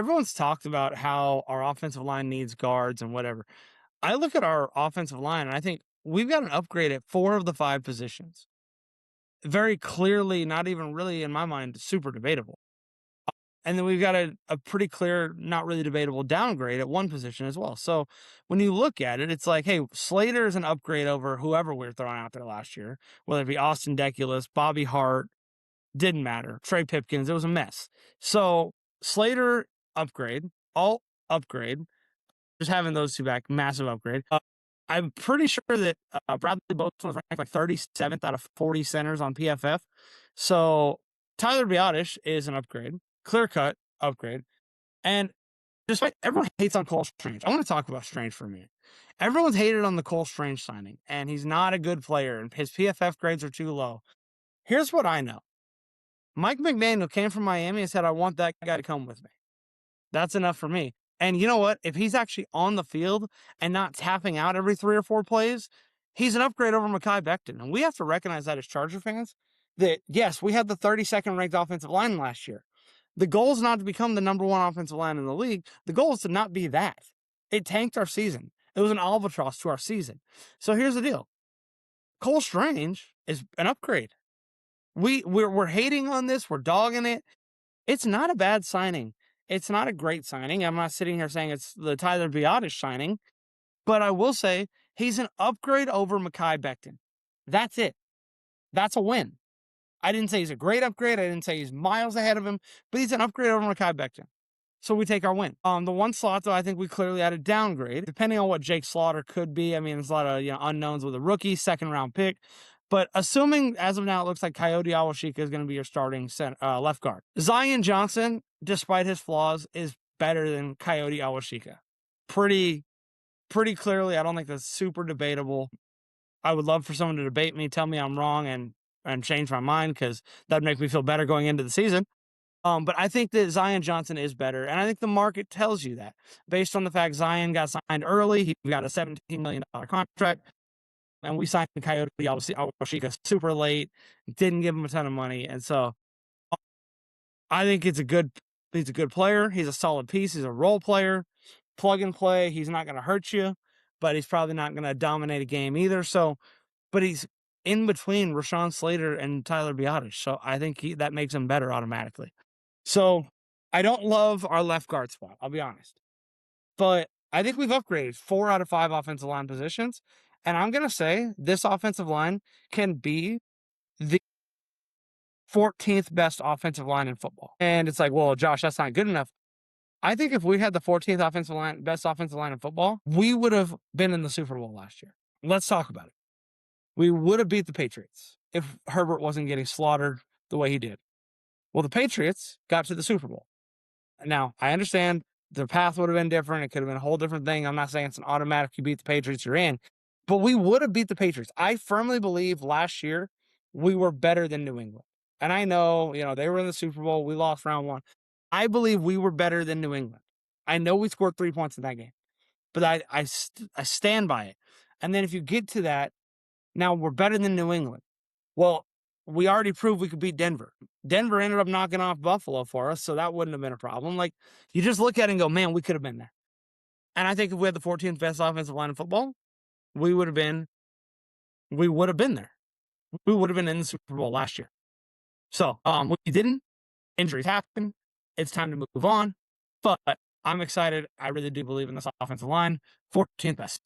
everyone's talked about how our offensive line needs guards and whatever. I look at our offensive line and I think we've got an upgrade at 4 of the 5 positions. Very clearly, not even really in my mind, super debatable. And then we've got a pretty clear, not really debatable downgrade at one position as well. So when you look at it, it's like, hey, Slater is an upgrade over whoever we were throwing out there last year, whether it be Austin Deculus, Bobby Hart, didn't matter. Trey Pipkins, it was a mess. So Slater, upgrade, all upgrade. Just having those two back, massive upgrade. I'm pretty sure that Bradley Boatman was ranked like 37th out of 40 centers on PFF. So Tyler Biadasz is an upgrade, clear cut upgrade. And despite everyone hates on Cole Strange, I want to talk about Strange for a minute. Everyone's hated on the Cole Strange signing, and he's not a good player, and his PFF grades are too low. Here's what I know. Mike McDaniel came from Miami and said, I want that guy to come with me. That's enough for me. And you know what? If he's actually on the field and not tapping out every 3 or 4 plays, he's an upgrade over Mekhi Becton. And we have to recognize that as Charger fans, that yes, we had the 32nd ranked offensive line last year. The goal is not to become the number 1 offensive line in the league. The goal is to not be that. It tanked our season. It was an albatross to our season. So here's the deal. Cole Strange is an upgrade. We're hating on this. We're dogging it. It's not a bad signing. It's not a great signing. I'm not sitting here saying it's the Tyler Biadasz signing, but I will say he's an upgrade over Mekhi Becton. That's it. That's a win. I didn't say he's a great upgrade. I didn't say he's miles ahead of him, but he's an upgrade over Mekhi Becton. So we take our win. The one slot, though, I think we clearly had a downgrade, depending on what Jake Slaughter could be. I mean, there's a lot of unknowns with a rookie, 2nd-round pick. But assuming, as of now, it looks like Coyote Awashika is going to be your starting left guard. Zion Johnson, despite his flaws, is better than Coyote Awashika. Pretty clearly. I don't think that's super debatable. I would love for someone to debate me, tell me I'm wrong, and change my mind, because that'd make me feel better going into the season. But I think that Zion Johnson is better, and I think the market tells you that based on the fact Zion got signed early. He got a $17 million contract. And we signed Coyote Awashika super late, didn't give him a ton of money. And so I think he's a good player. He's a solid piece. He's a role player, plug and play. He's not going to hurt you, but he's probably not going to dominate a game either. So, but he's in between Rashawn Slater and Tyler Biadasz. So I think that makes him better automatically. So I don't love our left guard spot, I'll be honest. But I think we've upgraded 4 out of 5 offensive line positions. And I'm going to say this offensive line can be the 14th best offensive line in football. And it's like, well, Josh, that's not good enough. I think if we had the 14th best offensive line in football, we would have been in the Super Bowl last year. Let's talk about it. We would have beat the Patriots if Herbert wasn't getting slaughtered the way he did. Well, the Patriots got to the Super Bowl. Now, I understand the path would have been different. It could have been a whole different thing. I'm not saying it's an automatic you beat the Patriots, you're in. But we would have beat the Patriots. I firmly believe last year we were better than New England. And I know, they were in the Super Bowl. We lost round 1. I believe we were better than New England. I know we scored 3 points in that game, but I stand by it. And then if you get to that, now we're better than New England. Well, we already proved we could beat Denver. Denver ended up knocking off Buffalo for us, so that wouldn't have been a problem. Like, you just look at it and go, man, we could have been there. And I think if we had the 14th best offensive line in football, we would have been there. We would have been in the Super Bowl last year. So we didn't. Injuries happen. It's time to move on. But I'm excited. I really do believe in this offensive line. 14th best.